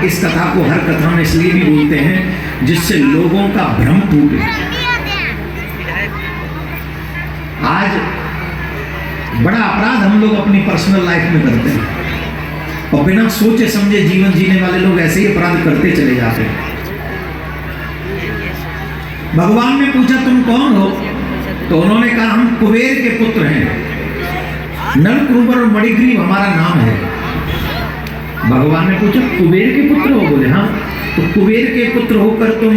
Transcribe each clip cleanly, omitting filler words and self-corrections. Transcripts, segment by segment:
इस कथा को हर कथा में इसलिए भी बोलते हैं जिससे लोगों का भ्रम टूटे। आज बड़ा अपराध हम लोग अपनी पर्सनल लाइफ में करते हैं और बिना सोचे समझे जीवन जीने वाले लोग ऐसे ही अपराध करते चले जाते हैं। भगवान ने पूछा तुम कौन हो, तो उन्होंने कहा हम कुबेर के पुत्र हैं, नलकुबर और मणिग्रीव हमारा नाम है। भगवान ने पूछा कुबेर के पुत्र हो? बोले हाँ। तो कुबेर के पुत्र होकर तुम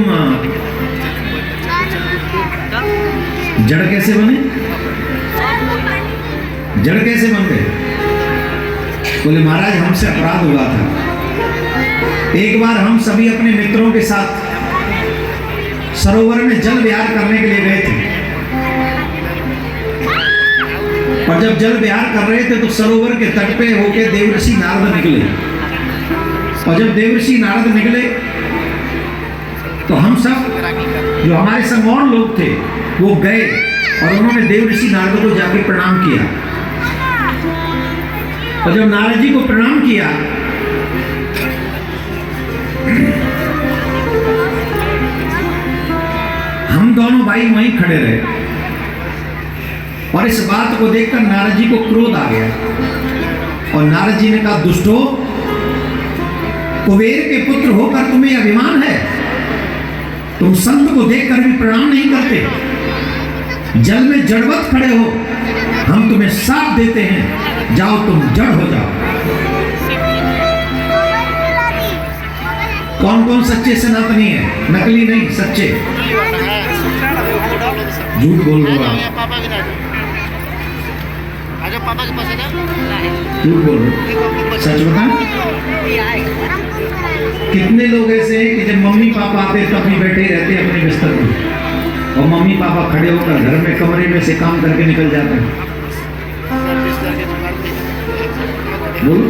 जड़ कैसे बने? जड़ कैसे बन गए? बोले महाराज हमसे अपराध हुआ था। एक बार हम सभी अपने मित्रों के साथ सरोवर में जल विहार करने के लिए गए थे और जब जल विहार कर रहे थे तो सरोवर के तट पे होके देवर्षि नारद निकले। और जब देवर्षि नारद निकले तो हम सब जो हमारे संग और लोग थे वो गए और उन्होंने देवर्षि नारद को जाके प्रणाम किया। और जब नारद जी को प्रणाम किया हम दोनों भाई वहीं खड़े रहे और इस बात को देखकर नारद जी को क्रोध आ गया और नारद जी ने कहा दुष्टो, कुबेर के पुत्र होकर तुम्हें अभिमान है? तुम संत को देखकर भी प्रणाम नहीं करते, जल में जड़वत खड़े हो। हम तुम्हें साथ देते हैं, जाओ तुम जड़ हो जाओ। कौन कौन सच्चे सनातनी है? नकली नहीं, सच्चे। झूठ बोल रहे हो आप, झूठ बोल रहे हो, सच बता। कितने लोग ऐसे हैं कि जब मम्मी पापा आते तो अपनी बैठे ही रहते हैं अपने बिस्तर में और मम्मी पापा खड़े होकर घर में कमरे में से काम करके निकल जाते हैं। बोलो,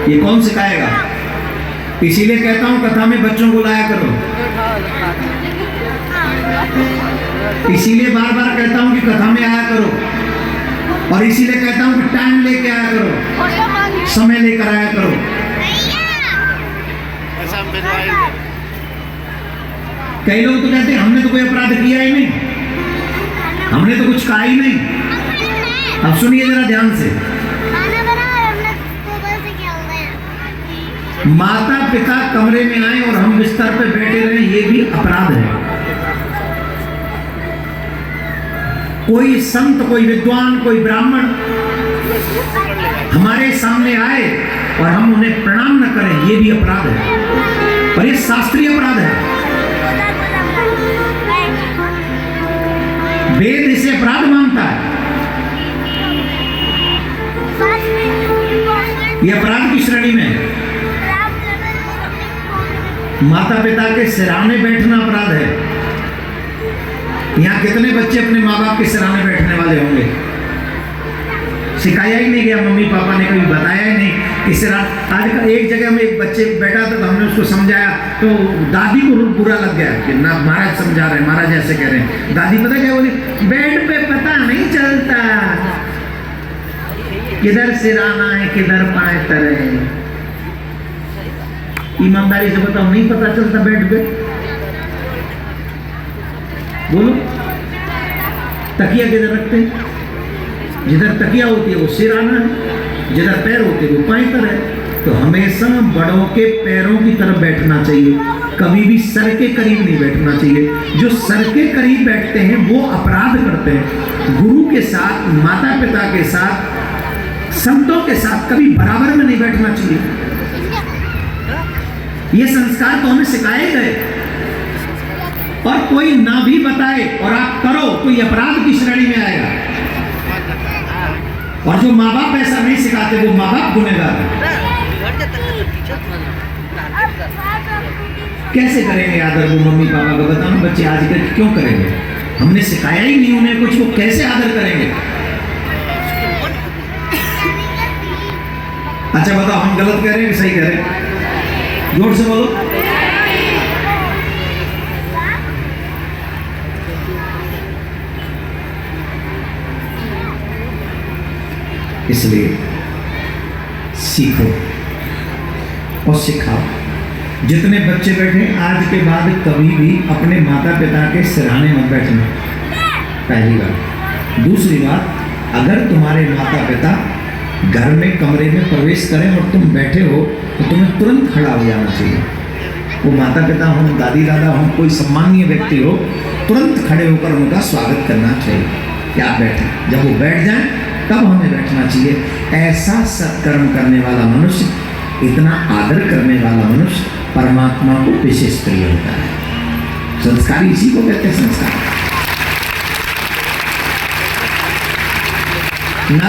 ये कौन सिखाएगा? इसीलिए कहता हूं कथा में बच्चों को लाया करो। इसीलिए बार बार कहता हूं कि कथा में आया करो और इसीलिए कहता हूं कि टाइम लेके आया करो, समय लेकर आया करो। कई लोग तो कहते हैं हमने तो कोई अपराध किया ही नहीं, हमने तो कुछ कहा ही नहीं। अब सुनिए जरा ध्यान से, माता पिता कमरे में आए और हम बिस्तर पे बैठे रहे, ये भी अपराध है। कोई संत, कोई विद्वान, कोई ब्राह्मण हमारे सामने आए और हम उन्हें प्रणाम न करें, ये भी अपराध है और ये शास्त्रीय अपराध है। वेद इसे अपराध मानता है। ये अपराध की श्रेणी में है। माता पिता के सिराने बैठना अपराध है। यहाँ कितने बच्चे अपने माँ बाप के सिराने बैठने वाले होंगे? सिखाया ही नहीं गया, मम्मी पापा ने कभी बताया ही नहीं कि सिरा। आज एक जगह में एक बच्चे बैठा था तो हमने उसको समझाया तो दादी को बुरा लग गया कि ना महाराज समझा रहे हैं, महाराज ऐसे कह रहे हैं। दादी पता क्या बोली? बेड पे पता नहीं चलता किधर सिराना है किधर पाए तरे। ईमानदारी से बताओ, नहीं पता चलता बेड पे? बोलो, तकिया किधर रखते हैं? जिधर तकिया होती है वो सिराना है, जिधर पैर होते हैं वो पैंतर है। तो हमेशा बड़ों के पैरों की तरफ बैठना चाहिए, कभी भी सर के करीब नहीं बैठना चाहिए। जो सर के करीब बैठते हैं वो अपराध करते हैं। गुरु के साथ, माता पिता के साथ, संतों के साथ कभी बराबर में नहीं बैठना चाहिए। ये संस्कार तो हमें सिखाए गए और कोई ना भी बताए और आप करो तो ये अपराध की श्रेणी में आएगा। और जो माँ बाप ऐसा नहीं सिखाते वो माँ बाप गुनहगार है। कैसे करेंगे आदर वो मम्मी पापा का? बताना बच्चे आजकल क्यों करेंगे? हमने सिखाया ही नहीं उन्हें कुछ, वो कैसे आदर करेंगे? अच्छा बताओ, हम गलत कह रहे हैं कि सही कह रहे हैं? जोर से बोलो। इसलिए सीखो और सिखाओ। जितने बच्चे बैठे आज के बाद कभी भी अपने माता पिता के सिरहाने मत बैठना, पहली बात। दूसरी बात, अगर तुम्हारे माता पिता घर में कमरे में प्रवेश करें और तुम बैठे हो तो तुम्हें तुरंत खड़ा हो जाना चाहिए। वो माता पिता हो, दादी दादा हो, कोई सम्मानीय व्यक्ति हो, तुरंत खड़े होकर उनका स्वागत करना चाहिए कि आप बैठे। जब वो बैठ जाएं तब हमें बैठना चाहिए। ऐसा सत्कर्म करने वाला मनुष्य, इतना आदर करने वाला मनुष्य परमात्मा को विशेष प्रिय होता है। संस्कारी इसी को कहते हैं संस्कार।